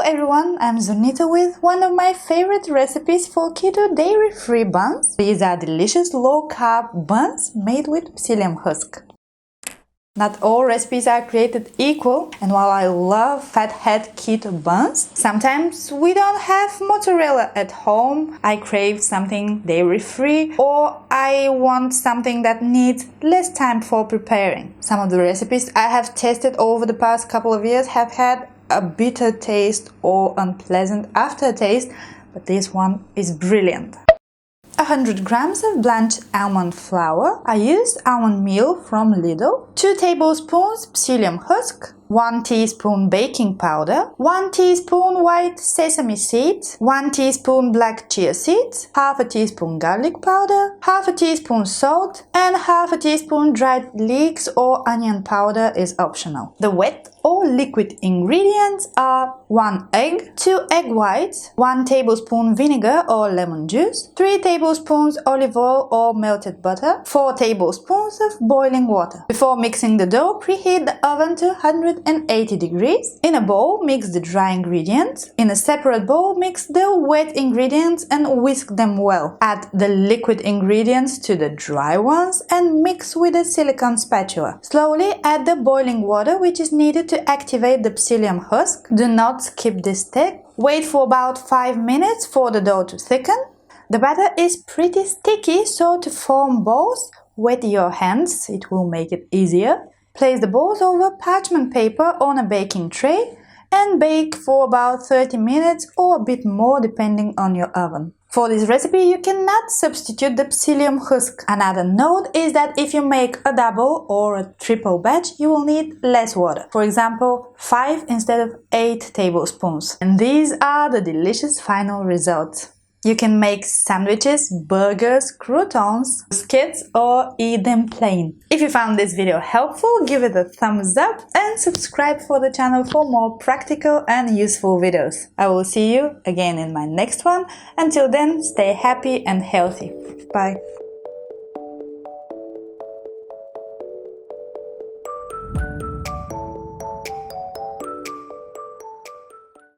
everyone, I'm Zurnita with one of my favorite recipes for keto dairy-free buns. These are delicious low-carb buns made with psyllium husk. Not all recipes are created equal, and while I love fathead keto buns, sometimes we don't have mozzarella at home, I crave something dairy-free, or I want something that needs less time for preparing. Some of the recipes I have tested over the past couple of years have had a bitter taste or unpleasant aftertaste, but this one is brilliant. 100 grams of blanched almond flour. I used almond meal from Lidl, 2 tablespoons psyllium husk, 1 teaspoon baking powder, 1 teaspoon white sesame seeds, 1 teaspoon black chia seeds, half a teaspoon garlic powder, half a teaspoon salt, and half a teaspoon dried leeks or onion powder is optional. The wet or liquid ingredients are 1 egg, 2 egg whites, 1 tablespoon vinegar or lemon juice, 3 tablespoons olive oil or melted butter, 4 tablespoons of boiling water. Before mixing the dough, preheat the oven to 180 degrees. In a bowl, mix the dry ingredients. In a separate bowl, mix the wet ingredients and whisk them well. Add the liquid ingredients to the dry ones and mix with a silicone spatula. Slowly add the boiling water, which is needed to activate the psyllium husk. Do not skip this step. Wait for about 5 minutes for the dough to thicken. The batter is pretty sticky, so to form balls, wet your hands, it will make it easier. Place the balls over parchment paper on a baking tray and bake for about 30 minutes or a bit more depending on your oven. For this recipe, you cannot substitute the psyllium husk. Another note is that if you make a double or a triple batch, you will need less water. For example, 5 instead of 8 tablespoons. And these are the delicious final results. You can make sandwiches, burgers, croutons, skits, or eat them plain. If you found this video helpful, give it a thumbs up and subscribe for the channel for more practical and useful videos. I will see you again in my next one. Until then, stay happy and healthy. Bye.